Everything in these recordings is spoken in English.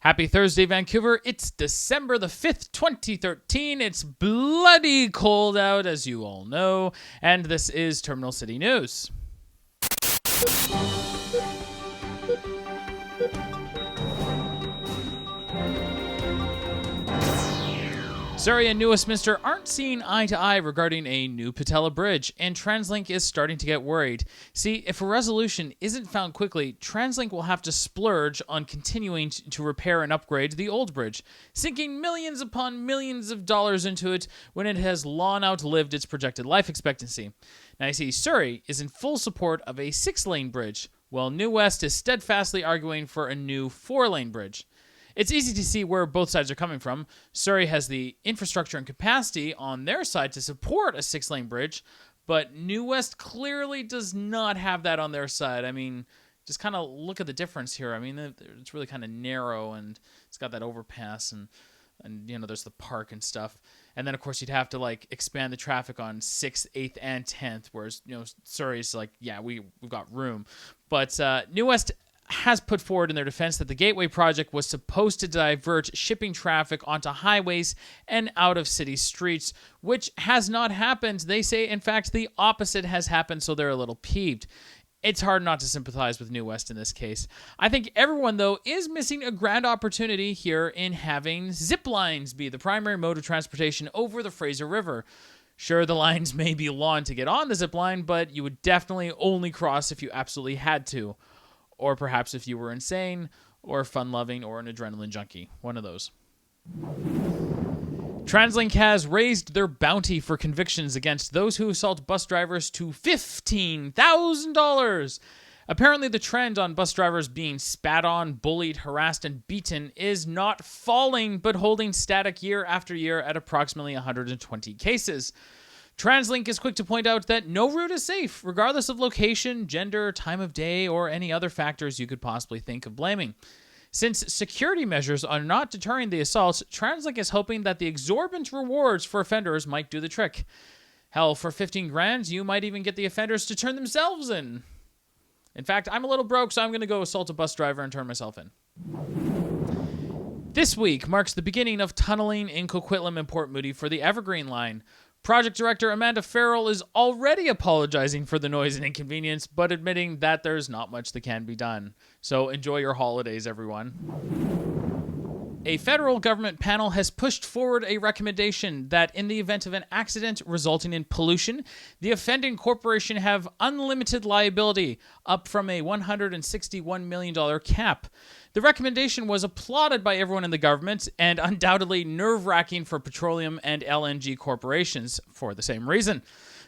Happy Thursday, Vancouver. It's December the 5th, 2013. It's bloody cold out, as you all know, and this is Terminal City News. Surrey and New Westminster aren't seeing eye to eye regarding a new Patella Bridge, and Translink is starting to get worried. See, if a resolution isn't found quickly, Translink will have to splurge on continuing to repair and upgrade the old bridge, sinking millions upon millions of dollars into it when it has long outlived its projected life expectancy. Now, you see, Surrey is in full support of a 6-lane bridge, while New West is steadfastly arguing for a new 4-lane bridge. It's easy to see where both sides are coming from. Surrey has the infrastructure and capacity on their side to support a 6-lane bridge, but New West clearly does not have that on their side. I mean, just kind of look at the difference here. I mean, it's really kind of narrow, and it's got that overpass, and you know, there's the park and stuff. And then, of course, you'd have to, like, expand the traffic on 6th, 8th, and 10th, whereas, you know, Surrey's like, yeah, we've got room. But New West has put forward in their defense that the Gateway project was supposed to divert shipping traffic onto highways and out of city streets, which has not happened. They say, in fact, the opposite has happened, so they're a little peeved. It's hard not to sympathize with New West in this case. I think everyone, though, is missing a grand opportunity here in having ziplines be the primary mode of transportation over the Fraser River. Sure, the lines may be long to get on the zipline, but you would definitely only cross if you absolutely had to. Or perhaps if you were insane, or fun-loving, or an adrenaline junkie. One of those. Translink has raised their bounty for convictions against those who assault bus drivers to $15,000. Apparently, the trend on bus drivers being spat on, bullied, harassed, and beaten is not falling, but holding static year after year at approximately 120 cases. Translink is quick to point out that no route is safe, regardless of location, gender, time of day, or any other factors you could possibly think of blaming. Since security measures are not deterring the assaults, Translink is hoping that the exorbitant rewards for offenders might do the trick. Hell, for 15 grand, you might even get the offenders to turn themselves in. In fact, I'm a little broke, so I'm going to go assault a bus driver and turn myself in. This week marks the beginning of tunneling in Coquitlam and Port Moody for the Evergreen Line. Project director Amanda Farrell is already apologizing for the noise and inconvenience, but admitting that there's not much that can be done. So enjoy your holidays, everyone. A federal government panel has pushed forward a recommendation that in the event of an accident resulting in pollution, the offending corporation have unlimited liability, up from a $161 million cap. The recommendation was applauded by everyone in the government and undoubtedly nerve-wracking for petroleum and LNG corporations for the same reason.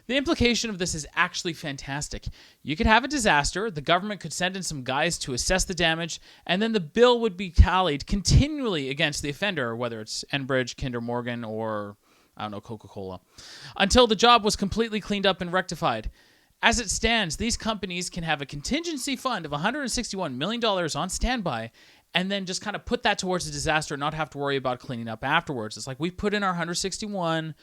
The implication of this is actually fantastic. You could have a disaster, the government could send in some guys to assess the damage, and then the bill would be tallied continually against the offender, whether it's Enbridge, Kinder Morgan, or, I don't know, Coca-Cola, until the job was completely cleaned up and rectified. As it stands, these companies can have a contingency fund of $161 million on standby and then just kind of put that towards the disaster and not have to worry about cleaning up afterwards. It's like, we put in our 161,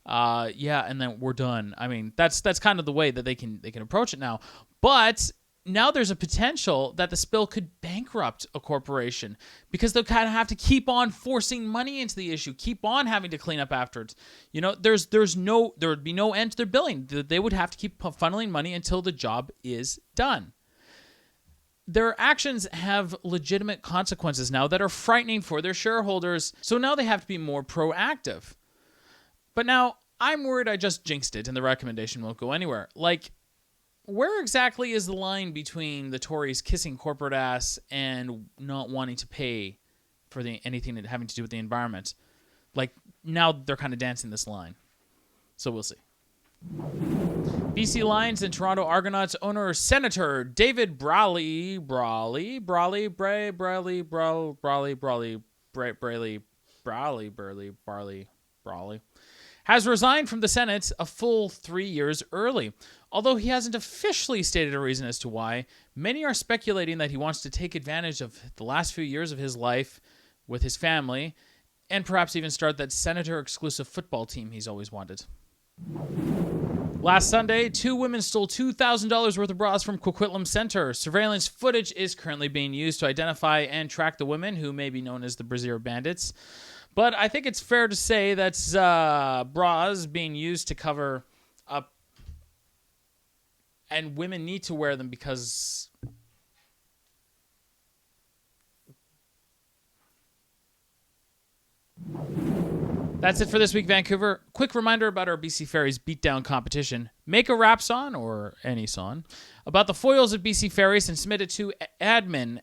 and then we're done. I mean, that's kind of the way that they can approach it now. But now there's a potential that the spill could bankrupt a corporation because they'll kind of have to keep on forcing money into the issue, keep on having to clean up afterwards. You know, there would be no end to their billing. They would have to keep funneling money until the job is done. Their actions have legitimate consequences now that are frightening for their shareholders, so now they have to be more proactive. But now, I'm worried I just jinxed it and the recommendation won't go anywhere. Like, where exactly is the line between the Tories kissing corporate ass and not wanting to pay for anything having to do with the environment? Like, now they're kind of dancing this line. So we'll see. BC Lions and Toronto Argonauts owner Senator David Braley has resigned from the Senate a full 3 years early. Although he hasn't officially stated a reason as to why, many are speculating that he wants to take advantage of the last few years of his life with his family and perhaps even start that senator-exclusive football team he's always wanted. Last Sunday, 2 women stole $2,000 worth of bras from Coquitlam Center. Surveillance footage is currently being used to identify and track the women, who may be known as the Brazier Bandits. But I think it's fair to say that bras being used to cover up, and women need to wear them because... That's it for this week, Vancouver. Quick reminder about our BC Ferries beatdown competition. Make a rap song, or any song, about the foils of BC Ferries and submit it to admin,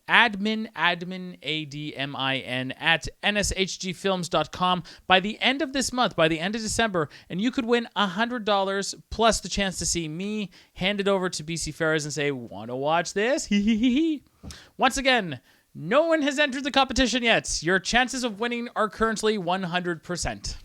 A-D-M-I-N, at nshgfilms.com by the end of this month, by the end of December, and you could win $100 plus the chance to see me hand it over to BC Ferries and say, want to watch this? Once again, no one has entered the competition yet. Your chances of winning are currently 100%.